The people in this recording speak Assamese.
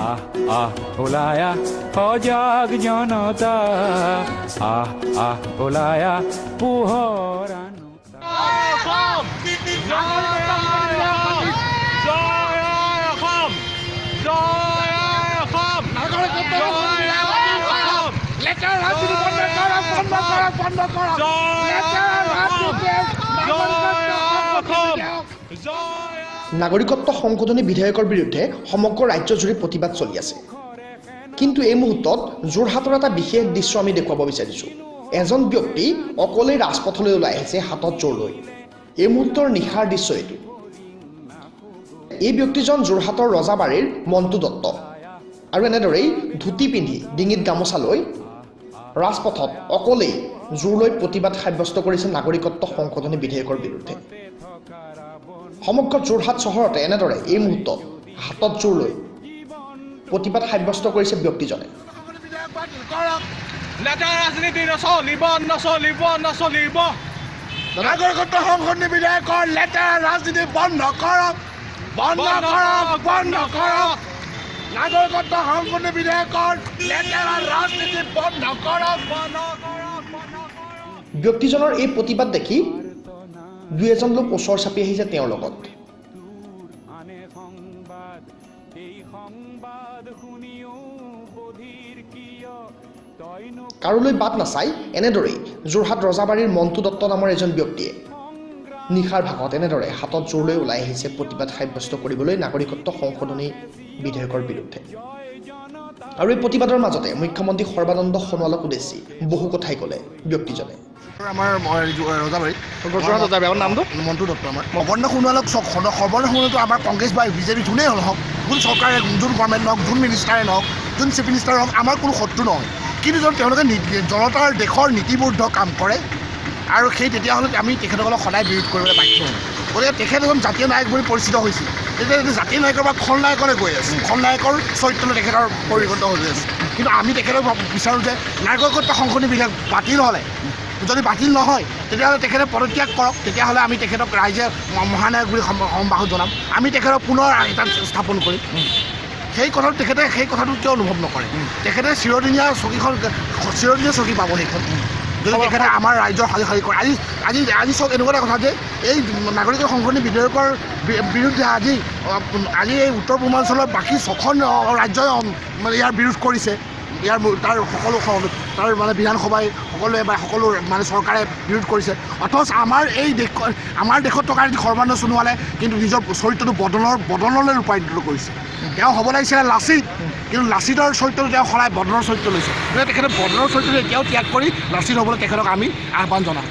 আহ আহ ওলায়া সজাগ জনতা আহ আহ ওলায়া পোহৰ নাগৰিকত্ব সংশোধনী বিধেয়কৰ বিৰুদ্ধে সমগ্ৰ ৰাজ্যজুৰি প্ৰতিবাদ চলি আছে। কিন্তু এই মুহূৰ্তত যোৰহাটৰ এটা বিশেষ দৃশ্য আমি দেখুৱাব বিচাৰিছোঁ। এজন ব্যক্তি অকলেই ৰাজপথলৈ ওলাই আহিছে হাতত জোৰ লৈ। এই মুহূৰ্তৰ নিশাৰ দৃশ্য এইটো। এই ব্যক্তিজন যোৰহাটৰ ৰজাবাৰীৰ মণ্টু দত্ত আৰু এনেদৰেই ধুতি পিন্ধি ডিঙিত গামোচা লৈ ৰাজপথত অকলেই জোৰ লৈ প্ৰতিবাদ সাব্যস্ত কৰিছে নাগৰিকত্ব সংশোধনী বিধেয়কৰ বিৰুদ্ধে। সমগ্ৰ যোৰহাট চহৰতে এনেদৰে এই মুহূৰ্তত হাতত জোৰ লৈ প্ৰতিবাদ সাব্যস্ত কৰিছে ব্যক্তিজনে। নাগৰিকত্ব সংশোধনী বিধেয়কৰ লেতেৰা ৰাজনীতি বন্ধ কৰক, বন্ধ কৰক, বন্ধ কৰক। নাগৰিকত্ব সংশোধনী বিধেয়কৰ লেতেৰা ৰাজনীতি বন্ধ কৰক, বন্ধ কৰক, বন্ধ কৰক। ব্যক্তিজনৰ এই প্ৰতিবাদ দেখি দুই এজন লোক ওচৰ চাপি আহিছে তেওঁৰ লগত। কাৰোলৈ বাট নাচাই এনেদৰেই যোৰহাট ৰজাবাৰীৰ মণ্টু দত্ত নামৰ এজন ব্যক্তিয়ে নিশাৰ ভাগত এনেদৰে হাতত জোৰ লৈ ওলাই আহিছে প্ৰতিবাদ সাব্যস্ত কৰিবলৈ নাগৰিকত্ব সংশোধনী বিধেয়কৰ বিৰুদ্ধে। আৰু এই প্ৰতিবাদৰ মাজতে মুখ্যমন্ত্ৰী সৰ্বানন্দ সোণোৱালক উদ্দেশ্যি বহু কথাই ক'লে ব্যক্তিজনে। আমাৰ ৰজাবাৰীৰ নামটো মণ্টু দত্ত। আমাৰ সৰ্বানন্দ সোণোৱালক সৰ্বানন্দ সোণোৱালটো আমাৰ কংগ্ৰেছ বা বিজেপি যোনেই নহওক, যোন চৰকাৰে যোন গভৰ্ণমেণ্ট নহওক, যোন মিনিষ্টাৰে নহওক, যোন চিফ মিনিষ্টাৰ হওক, আমাৰ কোনো শত্ৰু নহয়। কিন্তু তেওঁলোকে জনতাৰ দেশৰ নীতিবদ্ধ কাম কৰে আৰু সেই তেতিয়াহ'লে আমি তেখেতসকলক সদায় বিৰোধ কৰিবলৈ বাধ্য হওঁ। গতিকে তেখেত এজন জাতীয় নায়ক বুলি পৰিচিত হৈছিল। তেতিয়া জাতীয় নায়কৰ বা খলনায়কলৈ গৈ আছে, খলনায়কৰ চৰিত্ৰলৈ তেখেতৰ পৰিগণিত হৈ আছে। কিন্তু আমি তেখেতক বিচাৰোঁ যে নাগৰিকত্ব সংশোধনী বিধেয়ক বাতিল হ'লে, যদি বাতিল নহয় তেতিয়াহ'লে তেখেতে পদত্যাগ কৰক। তেতিয়াহ'লে আমি তেখেতক ৰাইজে মহানায়ক বুলি সম্ভাষণ জনাম, আমি তেখেতক পুনৰ তাত স্থাপন কৰিম। সেই কথাটো তেখেতে সেই কথাটো কিয় অনুভৱ নকৰে? তেখেতে চিৰদিনীয়া চকী পাব সেইখন যদি তেখেতে আমাৰ ৰাইজৰ সাজি কৰে। আজি চব এনেকুৱা এটা কথা যে এই নাগৰিকত্ব সংশোধনী বিধেয়কৰ বিৰুদ্ধে আজি এই উত্তৰ পূৰ্বাঞ্চলৰ বাকী 6খন ৰাজ্যই মানে ইয়াৰ বিৰোধ কৰিছে। তাৰ সকলো তাৰ মানে বিধানসভাই সকলোৱে বা সকলো মানে চৰকাৰে বিৰোধ কৰিছে। অথচ আমাৰ দেশত থকা সৰ্বানন্দ সোণোৱালে কিন্তু নিজৰ চৰিত্ৰটো বদনলৈ ৰূপান্তৰিত কৰিছে। তেওঁ হ'ব লাগিছিলে লাচিত, কিন্তু লাচিতৰ চৰিত্ৰটো তেওঁ সলাই বদনৰ চৰিত্ৰ লৈছে। গতিকে তেখেতে বদনৰ চৰিত্ৰটো এতিয়াও ত্যাগ কৰি লাচিত হ'বলৈ তেখেতক আমি আহ্বান জনাওঁ।